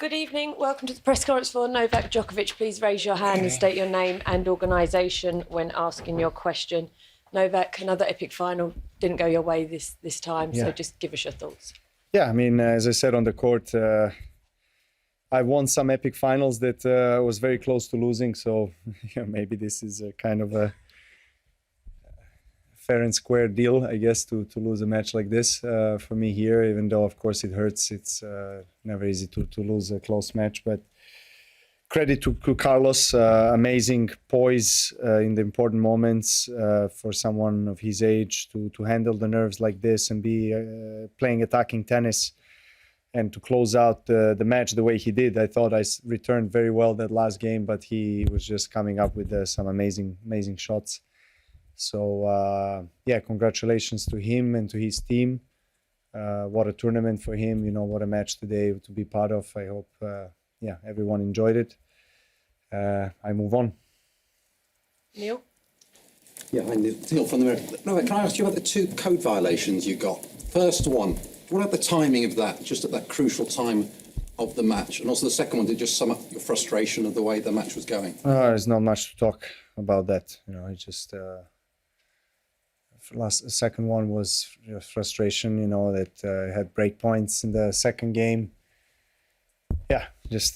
Good evening. Welcome to the press conference for Novak Djokovic. Please raise your hand and state your name and organisation when asking your question. Novak, another epic final. Didn't go your way this time, so just give us your thoughts. Yeah, I mean, as I said on the court, I won some epic finals that I was very close to losing. So maybe this is a kind of a fair and square deal, I guess, to lose a match like this for me here, even though, of course, it hurts. It's never easy to lose a close match. But credit to Carlos, amazing poise in the important moments for someone of his age to handle the nerves like this and be playing attacking tennis and to close out the match the way he did. I thought I returned very well that last game, but he was just coming up with some amazing shots. So, yeah, congratulations to him and to his team. What a tournament for him, what a match today to be part of. I hope, everyone enjoyed it. I move on. Neil? Yeah, hi, Neil from the Mirror. Novak, can I ask you about the two code violations you got? First one, what about the timing of that, just at that crucial time of the match? And also the second one, did it just sum up your frustration of the way the match was going? There's not much to talk about that. I just... second one was frustration, that I had break points in the second game. Yeah, just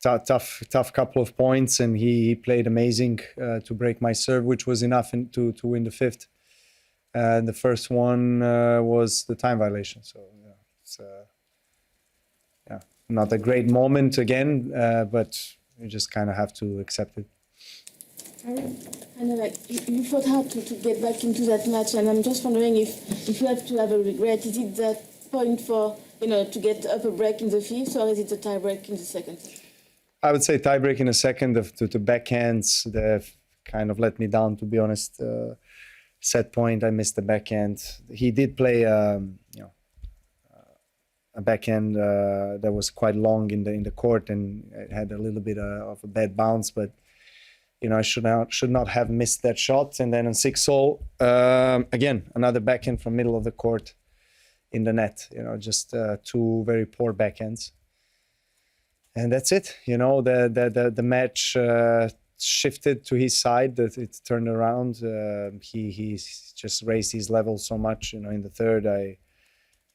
tough couple of points, and he played amazing to break my serve, which was enough to win the fifth. And the first one was the time violation. So it's not a great moment again, but you just kind of have to accept it. I know, you fought hard to get back into that match, and I'm just wondering if you have to have a regret. Is it that point for, to get up a break in the fifth, or is it a tie break in the second? I would say tie break in the second. The backhands that kind of let me down, to be honest. Set point, I missed the backhand. He did play, a backhand that was quite long in the court, and it had a little bit of a bad bounce, but I should not have missed that shot. And then on 6-all, again, another backhand from middle of the court in the net. Just two very poor backhands. And that's it. The match shifted to his side. That it turned around. He just raised his level so much. In the third, I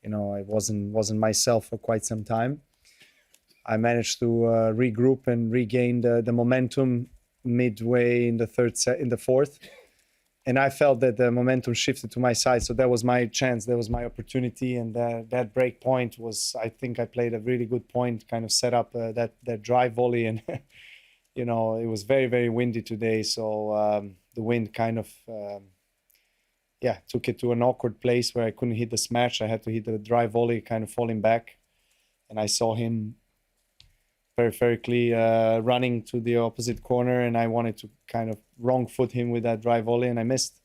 wasn't myself for quite some time. I managed to regroup and regain the momentum midway in the fourth, and I felt that the momentum shifted to my side, so that was my chance, that was my opportunity, and that break point was, I think I played a really good point, kind of set up that drive volley, and it was very, very windy today, so the wind kind of took it to an awkward place where I couldn't hit the smash. I had to hit the drive volley, kind of falling back, and I saw him peripherically running to the opposite corner, and I wanted to kind of wrong foot him with that drive volley, and I missed.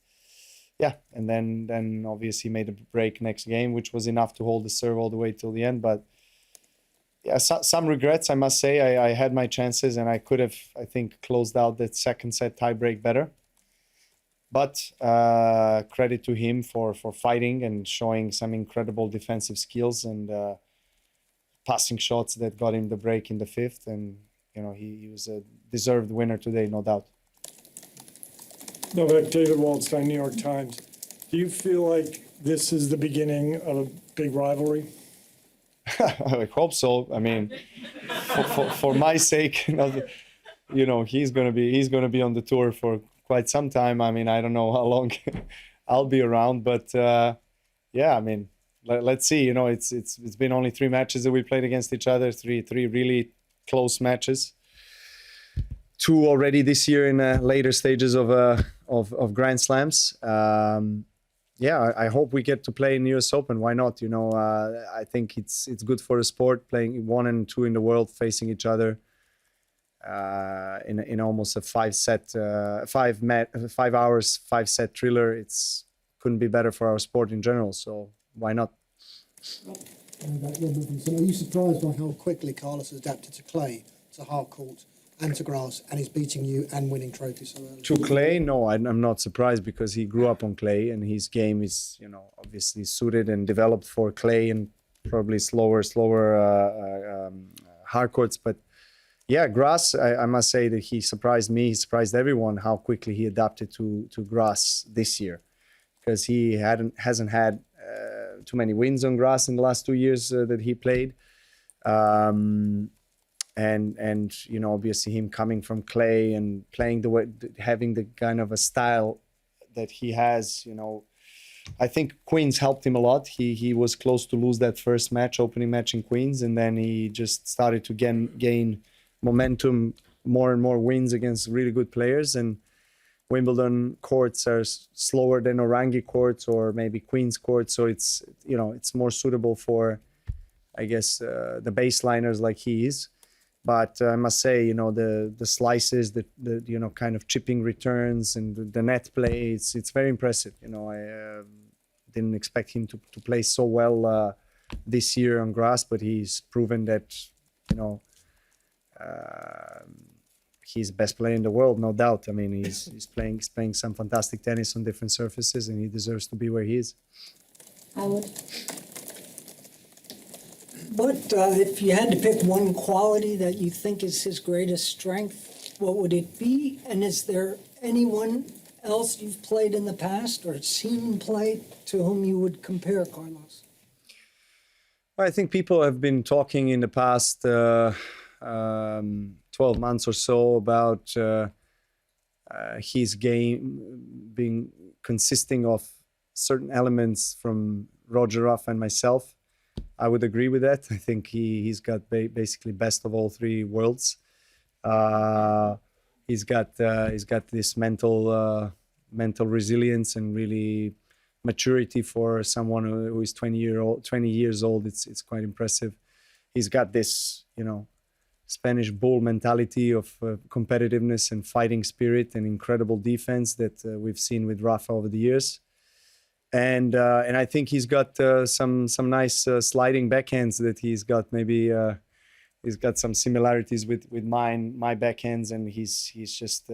Yeah, and then obviously made a break next game, which was enough to hold the serve all the way till the end. But yeah, some regrets, I must say. I had my chances, and I could have, I think, closed out that second set tie break better. But credit to him for fighting and showing some incredible defensive skills and passing shots that got him the break in the fifth, and he was a deserved winner today, no doubt. Novak, David Waldstein, New York Times. Do you feel like this is the beginning of a big rivalry? I hope so. I mean, for my sake, he's gonna be on the tour for quite some time. I mean, I don't know how long I'll be around, but yeah, I mean. Let's see. It's been only 3 matches that we played against each other. Three really close matches. 2 already this year in later stages of Grand Slams. I hope we get to play in US Open. Why not? I think it's good for the sport, playing 1 and 2 in the world, facing each other in almost a 5 hours 5-set thriller. It's couldn't be better for our sport in general. So. Why not? Are you surprised by how quickly Carlos has adapted to clay, to hard court, and to grass, and he's beating you and winning trophies so early? To clay, no, I'm not surprised because he grew up on clay, and his game is, obviously suited and developed for clay, and probably slower hard courts. But yeah, grass, I must say that he surprised me. He surprised everyone how quickly he adapted to grass this year, because he hasn't had too many wins on grass in the last 2 years that he played. And you know, obviously him coming from clay and playing the way, having the kind of a style that he has, you know, I think Queens helped him a lot. He was close to lose that first match, opening match in Queens, and then he just started to gain momentum, more and more wins against really good players. And Wimbledon courts are slower than Orangi courts or maybe Queens courts, so it's, you know, it's more suitable for, I guess, the baseliners like he is. But I must say, you know, the slices, the you know, kind of chipping returns and the net play, it's very impressive. You know, I didn't expect him to play so well this year on grass, but he's proven that, you know, he's the best player in the world, no doubt. I mean, he's playing some fantastic tennis on different surfaces, and he deserves to be where he is. Howard? But if you had to pick one quality that you think is his greatest strength, what would it be? And is there anyone else you've played in the past or seen play to whom you would compare Carlos? Well, I think people have been talking in the past 12 months or so about his game being consisting of certain elements from Roger Ruff and myself. I would agree with that. I think he's got basically best of all three worlds. He's got this mental resilience and really maturity for someone who is 20 years old. It's quite impressive. He's got this, you know, Spanish bull mentality of competitiveness and fighting spirit and incredible defense that we've seen with Rafa over the years. And I think he's got some nice sliding backhands that he's got. Maybe he's got some similarities with my backhands, and he's just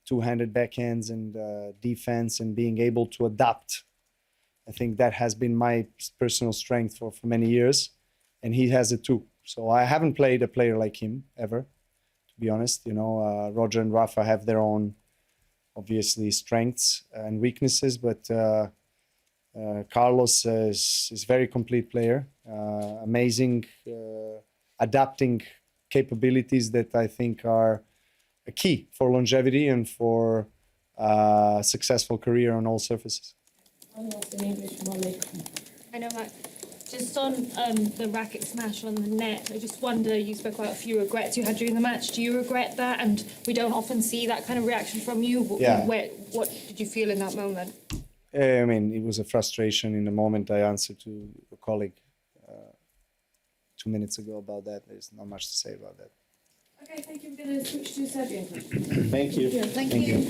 two-handed backhands and defense and being able to adapt. I think that has been my personal strength for many years, and he has it too. So I haven't played a player like him ever, to be honest. You know, Roger and Rafa have their own, obviously, strengths and weaknesses, but Carlos is very complete player, amazing adapting capabilities that I think are a key for longevity and for a successful career on all surfaces. I'll ask in English, Molly. I know, Matt. Just on the racket smash on the net, I just wonder, you spoke about a few regrets you had during the match. Do you regret that? And we don't often see that kind of reaction from you. Yeah. What did you feel in that moment? I mean, it was a frustration in the moment. I answered to a colleague 2 minutes ago about that. There's not much to say about that. Okay, thank you. We're going to switch to Serbian. Thank you. Yeah, Thank you. you.